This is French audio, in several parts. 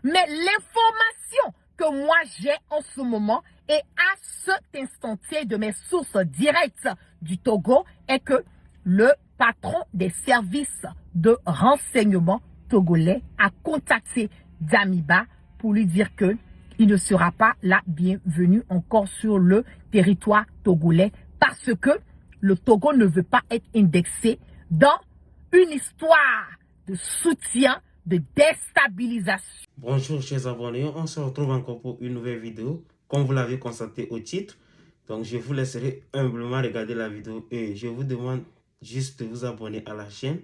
Mais l'information que moi j'ai en ce moment et à cet instant-ci de mes sources directes du Togo est que le patron des services de renseignement togolais a contacté Damiba pour lui dire que il ne sera pas la bienvenue encore sur le territoire togolais parce que le Togo ne veut pas être indexé dans une histoire de soutien, de déstabilisation. Bonjour chers abonnés, on se retrouve encore pour une nouvelle vidéo. Comme vous l'avez constaté au titre, donc je vous laisserai humblement regarder la vidéo et je vous demande juste de vous abonner à la chaîne,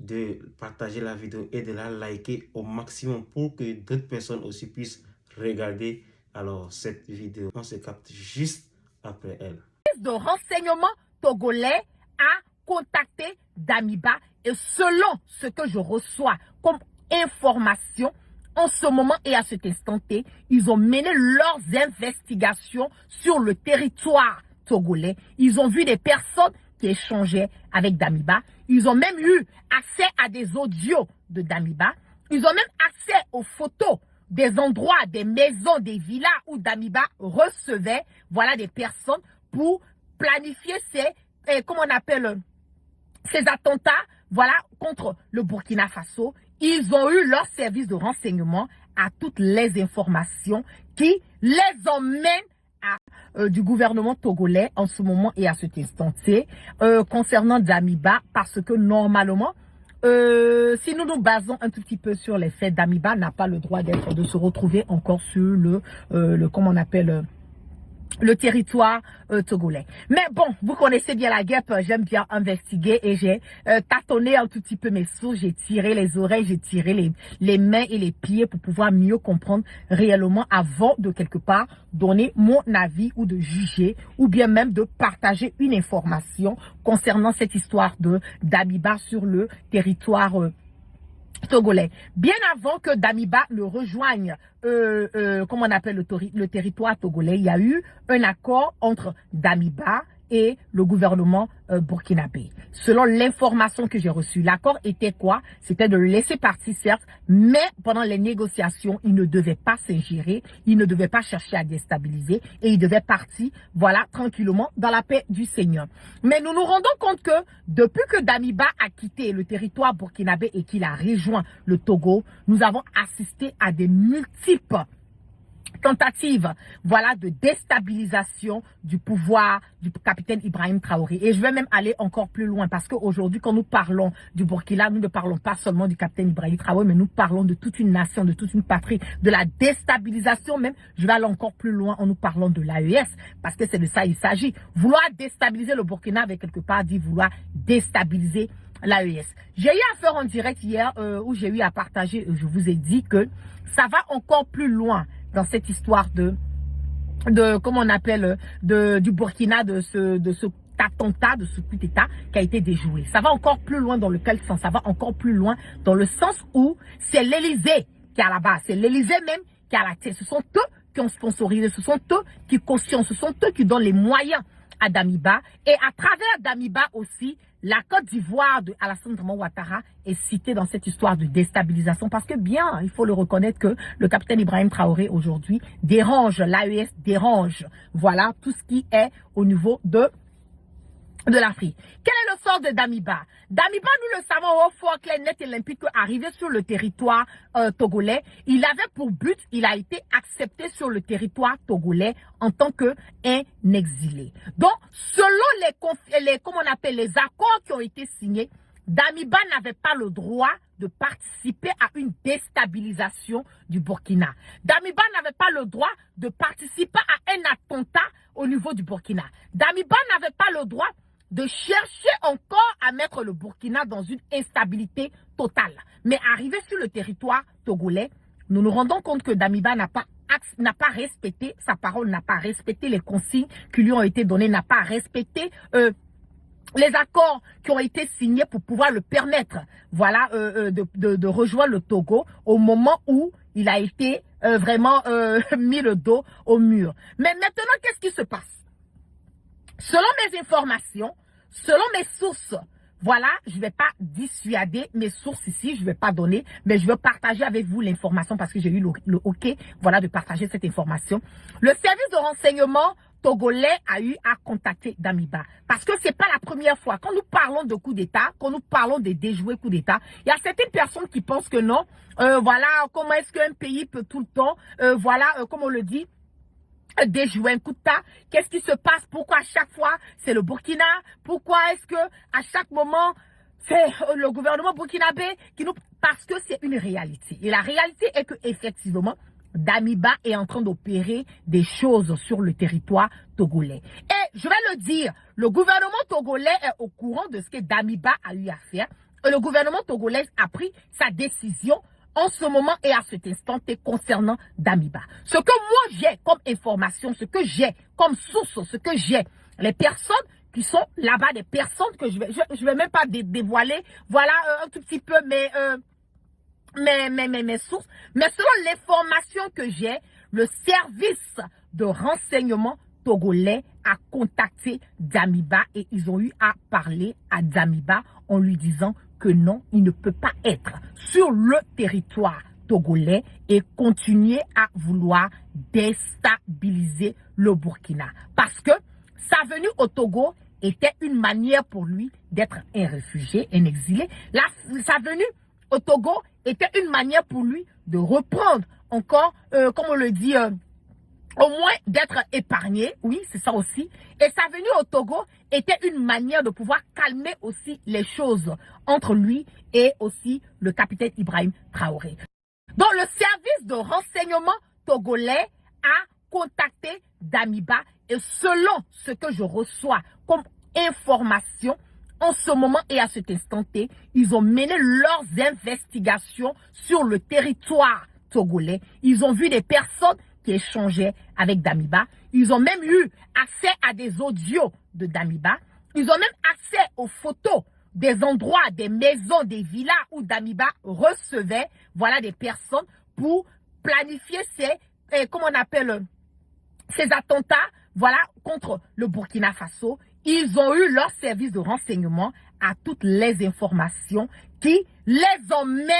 de partager la vidéo et de la liker au maximum pour que d'autres personnes aussi puissent regarder alors cette vidéo. On se capte juste après elle. De renseignement togolais a contacté Damiba et selon ce que je reçois comme information en ce moment et à cet instant T, ils ont mené leurs investigations sur le territoire togolais. Ils ont vu des personnes qui échangeaient avec Damiba. Ils ont même eu accès à des audios de Damiba. Ils ont même accès aux photos des endroits, des maisons, des villas où Damiba recevait, voilà, des personnes pour planifier comment on appelle, ces attentats, voilà, contre le Burkina Faso. Ils ont eu leur service de renseignement à toutes les informations qui les emmènent du gouvernement togolais en ce moment et à cet instant-ci concernant Damiba, parce que normalement, si nous nous basons un tout petit peu sur les faits, Damiba n'a pas le droit de se retrouver encore sur comment on appelle, le territoire togolais. Mais bon, vous connaissez bien la guêpe, j'aime bien investiguer et j'ai tâtonné un tout petit peu mes sources, j'ai tiré les oreilles, j'ai tiré les mains et les pieds pour pouvoir mieux comprendre réellement avant de quelque part donner mon avis ou de juger ou bien même de partager une information concernant cette histoire de Damiba sur le territoire togolais. Bien avant que Damiba ne rejoigne comment on appelle le territoire togolais, il y a eu un accord entre Damiba et le gouvernement burkinabé. Selon l'information que j'ai reçue, l'accord était quoi? C'était de le laisser partir, certes, mais pendant les négociations, il ne devait pas s'ingérer, il ne devait pas chercher à déstabiliser et il devait partir, voilà, tranquillement dans la paix du Seigneur. Mais nous nous rendons compte que depuis que Damiba a quitté le territoire burkinabé et qu'il a rejoint le Togo, nous avons assisté à des multiples tentative, voilà, de déstabilisation du pouvoir du capitaine Ibrahim Traoré. Et je vais même aller encore plus loin parce qu'aujourd'hui, quand nous parlons du Burkina, nous ne parlons pas seulement du capitaine Ibrahim Traoré, mais nous parlons de toute une nation, de toute une patrie, de la déstabilisation même. Je vais aller encore plus loin en nous parlant de l'AES parce que c'est de ça il s'agit. Vouloir déstabiliser le Burkina avec quelque part dit vouloir déstabiliser l'AES. J'ai eu à faire en direct hier où j'ai eu à partager, je vous ai dit que ça va encore plus loin dans cette histoire de comment on appelle, du Burkina, de ce attentat, de ce coup d'État qui a été déjoué. Ça va encore plus loin dans lequel sens? Ça va encore plus loin dans le sens où c'est l'Élysée qui est à la base. C'est l'Élysée même qui est à la tête. Ce sont eux qui ont sponsorisé, ce sont eux qui cautionnent, ce sont eux qui donnent les moyens à Damiba. Et à travers Damiba aussi, la Côte d'Ivoire de Alassane Ouattara est citée dans cette histoire de déstabilisation parce que bien, il faut le reconnaître que le capitaine Ibrahim Traoré aujourd'hui dérange, l'AES dérange, voilà, tout ce qui est au niveau de l'Afrique. Quel est le sort de Damiba? Damiba, nous le savons au fort, clair, net et limpide, qu'arrivé sur le territoire togolais, il avait pour but, il a été accepté sur le territoire togolais en tant qu'un exilé. Donc, selon comment on appelle, les accords qui ont été signés, Damiba n'avait pas le droit de participer à une déstabilisation du Burkina. Damiba n'avait pas le droit de participer à un attentat au niveau du Burkina. Damiba n'avait pas le droit de chercher encore à mettre le Burkina dans une instabilité totale. Mais arrivé sur le territoire togolais, nous nous rendons compte que Damiba n'a pas respecté sa parole, n'a pas respecté les consignes qui lui ont été données, n'a pas respecté les accords qui ont été signés pour pouvoir le permettre, voilà, de rejoindre le Togo au moment où il a été vraiment mis le dos au mur. Mais maintenant, qu'est-ce qui se passe? Selon mes informations, selon mes sources, voilà, je ne vais pas dissuader mes sources ici, je ne vais pas donner, mais je veux partager avec vous l'information parce que j'ai eu le OK, voilà, de partager cette information. Le service de renseignement togolais a eu à contacter Damiba. Parce que c'est pas la première fois. Quand nous parlons de coup d'État, quand nous parlons de déjouer coup d'État, il y a certaines personnes qui pensent que non, voilà, comment est-ce qu'un pays peut tout le temps, comme on le dit, déjouer un coup d'État. Qu'est-ce qui se passe? Pourquoi à chaque fois c'est le Burkina? Pourquoi est-ce que à chaque moment c'est le gouvernement burkinabé qui nous... Parce que c'est une réalité. Et la réalité est que effectivement, Damiba est en train d'opérer des choses sur le territoire togolais. Et je vais le dire, le gouvernement togolais est au courant de ce que Damiba a eu à faire. Et le gouvernement togolais a pris sa décision en ce moment et à cet instant concernant Damiba. Ce que moi j'ai comme information, ce que j'ai comme source, ce que j'ai, les personnes qui sont là-bas, des personnes que je vais même pas dévoiler, voilà un tout petit peu mes sources, mais selon l'information que j'ai, le service de renseignement togolais a contacté Damiba et ils ont eu à parler à Damiba en lui disant que non, il ne peut pas être sur le territoire togolais et continuer à vouloir déstabiliser le Burkina. Parce que sa venue au Togo était une manière pour lui d'être un réfugié, un exilé. Sa venue au Togo était une manière pour lui de reprendre encore, comme on le dit, au moins d'être épargné, oui, c'est ça aussi. Et sa venue au Togo était une manière de pouvoir calmer aussi les choses entre lui et aussi le capitaine Ibrahim Traoré. Donc le service de renseignement togolais a contacté Damiba et selon ce que je reçois comme information, en ce moment et à cet instant T, ils ont mené leurs investigations sur le territoire togolais. Ils ont vu des personnes qui échangeaient avec Damiba. Ils ont même eu accès à des audios de Damiba. Ils ont même accès aux photos des endroits, des maisons, des villas où Damiba recevait, voilà, des personnes pour planifier ces attentats, voilà, contre le Burkina Faso. Ils ont eu leur service de renseignement à toutes les informations qui les emmènent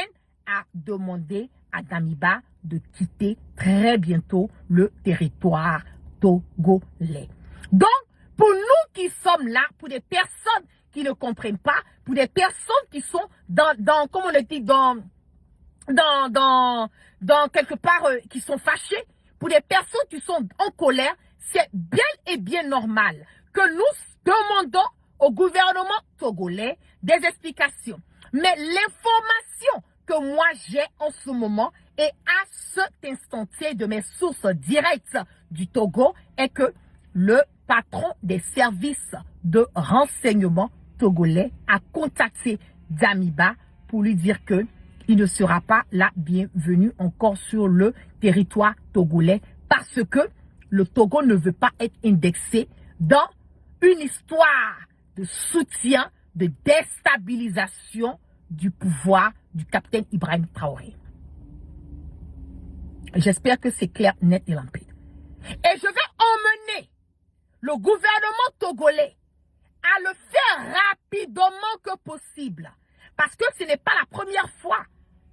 à demander à Damiba de quitter très bientôt le territoire togolais. Donc, pour nous qui sommes là, pour des personnes qui ne comprennent pas, pour des personnes qui sont comme on le dit, dans quelque part, qui sont fâchées, pour des personnes qui sont en colère, c'est bien et bien normal que nous demandons au gouvernement togolais des explications. Mais l'information que moi j'ai en ce moment et à cet instant de mes sources directes du Togo est que le patron des services de renseignement togolais a contacté Damiba pour lui dire que il ne sera pas la bienvenue encore sur le territoire togolais parce que le Togo ne veut pas être indexé dans une histoire de soutien, de déstabilisation du pouvoir du capitaine Ibrahim Traoré. J'espère que c'est clair, net et limpide. Et je vais emmener le gouvernement togolais à le faire rapidement que possible. Parce que ce n'est pas la première fois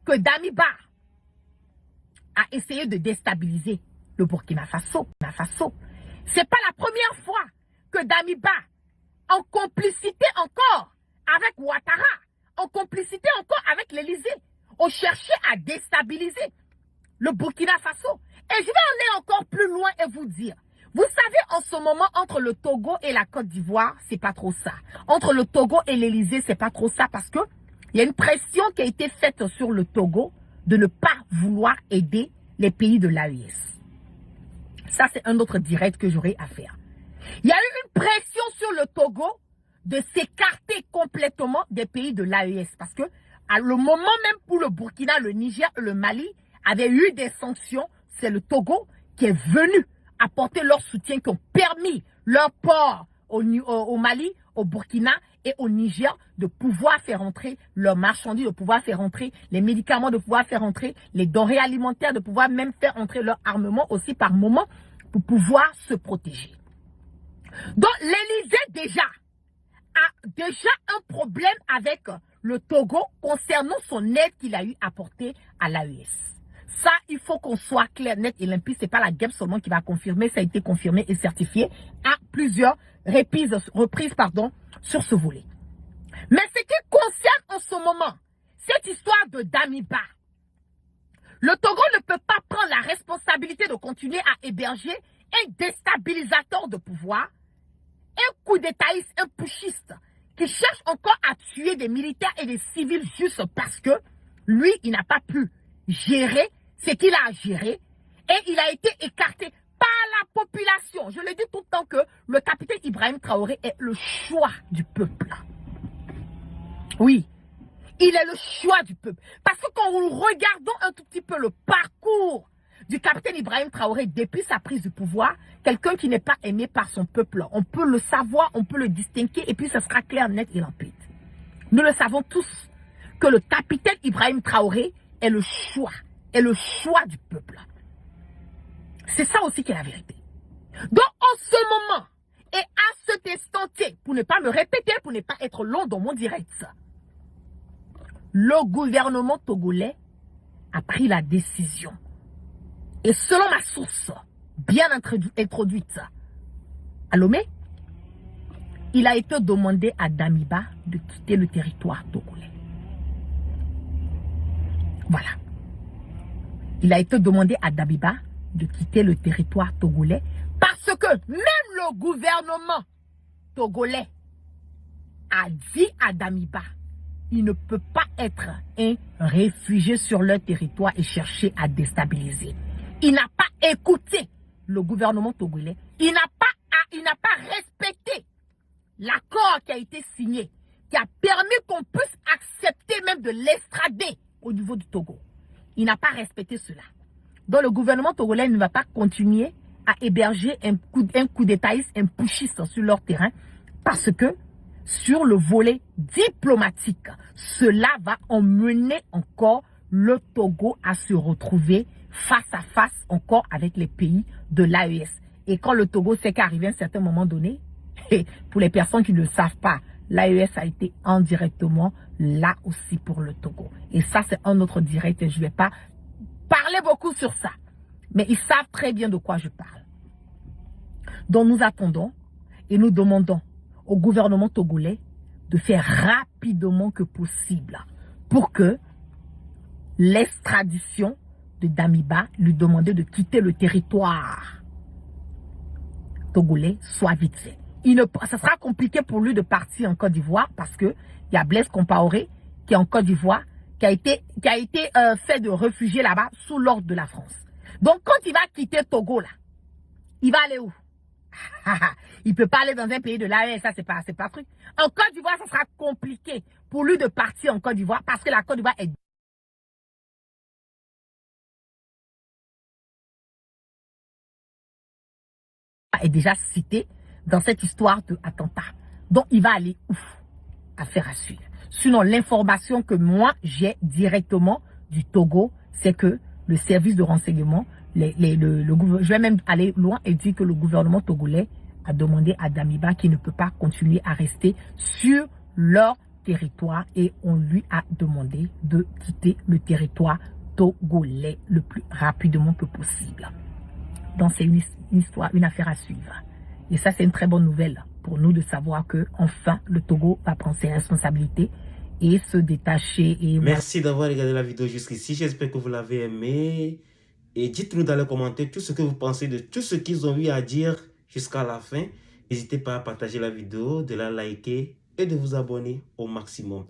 que Damiba a essayé de déstabiliser le Burkina Faso. C'est pas la première fois que Damiba, en complicité encore avec Ouattara, en complicité encore avec l'Élysée, ont cherché à déstabiliser le Burkina Faso. Et je vais aller encore plus loin et vous dire, vous savez, en ce moment, entre le Togo et la Côte d'Ivoire, c'est pas trop ça. Entre le Togo et l'Élysée, c'est pas trop ça parce que il y a une pression qui a été faite sur le Togo de ne pas vouloir aider les pays de l'AES. Ça, c'est un autre direct que j'aurai à faire. Il y a eu une pression sur le Togo de s'écarter complètement des pays de l'AES parce que à le moment même où le Burkina, le Niger et le Mali avaient eu des sanctions, c'est le Togo qui est venu apporter leur soutien, qui ont permis leur port au Mali, au Burkina et au Niger de pouvoir faire entrer leurs marchandises, de pouvoir faire entrer les médicaments, de pouvoir faire entrer les denrées alimentaires, de pouvoir même faire entrer leur armement aussi par moment pour pouvoir se protéger. Donc l'Élysée déjà a déjà un problème avec le Togo concernant son aide qu'il a eu apportée à l'AES. Ça, il faut qu'on soit clair, net et limpide. Ce n'est pas la GEP seulement qui va confirmer. Ça a été confirmé et certifié à plusieurs reprises sur ce volet. Mais ce qui concerne en ce moment, cette histoire de Damiba, le Togo ne peut pas prendre la responsabilité de continuer à héberger un déstabilisateur de pouvoir, un coup d'étaïste, un putschiste, qui cherche encore à tuer des militaires et des civils juste parce que lui, il n'a pas pu gérer ce qu'il a à gérer et il a été écarté par la population. Je le dis tout le temps que le capitaine Ibrahim Traoré est le choix du peuple. Oui, il est le choix du peuple. Parce que quand nous regardons un tout petit peu le parcours du capitaine Ibrahim Traoré depuis sa prise du pouvoir, quelqu'un qui n'est pas aimé par son peuple, on peut le savoir, on peut le distinguer et puis ce sera clair, net et limpide. Nous le savons tous que le capitaine Ibrahim Traoré est le choix du peuple. C'est ça aussi qui est la vérité. Donc en ce moment et à cet instant T, pour ne pas me répéter, pour ne pas être long dans mon direct, le gouvernement togolais a pris la décision. Et selon ma source, bien introduite à Lomé, il a été demandé à Damiba de quitter le territoire togolais. Voilà. Il a été demandé à Damiba de quitter le territoire togolais parce que même le gouvernement togolais a dit à Damiba, il ne peut pas être un réfugié sur leur territoire et chercher à déstabiliser. Il n'a pas écouté le gouvernement togolais. Il n'a pas respecté l'accord qui a été signé, qui a permis qu'on puisse accepter même de l'extrader au niveau du Togo. Il n'a pas respecté cela. Donc le gouvernement togolais ne va pas continuer à héberger un coup d'étaïste, un putschiste sur leur terrain parce que sur le volet diplomatique, cela va emmener encore le Togo à se retrouver face à face encore avec les pays de l'AES. Et quand le Togo sait qu'arrivé à un certain moment donné, pour les personnes qui ne le savent pas, l'AES a été indirectement là aussi pour le Togo. Et ça, c'est un autre direct et je ne vais pas parler beaucoup sur ça. Mais ils savent très bien de quoi je parle. Donc nous attendons et nous demandons au gouvernement togolais de faire rapidement que possible pour que l'extradition de Damiba, lui demander de quitter le territoire togolais, soit vite fait. Ça sera compliqué pour lui de partir en Côte d'Ivoire parce que il y a Blaise Compaoré qui est en Côte d'Ivoire, qui a été fait de réfugié là-bas sous l'ordre de la France. Donc quand il va quitter Togo là, il va aller où? Il ne peut pas aller dans un pays de l'AES, ça c'est pas truc. En Côte d'Ivoire, ça sera compliqué pour lui de partir en Côte d'Ivoire parce que la Côte d'Ivoire est déjà citée dans cette histoire d'attentat. Donc il va aller où? Affaire à suivre. Sinon, l'information que moi j'ai directement du Togo, c'est que le service de renseignement, je vais même aller loin et dire que le gouvernement togolais a demandé à Damiba qu'il ne peut pas continuer à rester sur leur territoire et on lui a demandé de quitter le territoire togolais le plus rapidement que possible. Donc c'est une affaire à suivre. Et ça, c'est une très bonne nouvelle pour nous de savoir que enfin le Togo va prendre ses responsabilités et se détacher. Et merci d'avoir regardé la vidéo jusqu'ici. J'espère que vous l'avez aimé. Et dites-nous dans les commentaires tout ce que vous pensez de tout ce qu'ils ont eu à dire jusqu'à la fin. N'hésitez pas à partager la vidéo, de la liker et de vous abonner au maximum.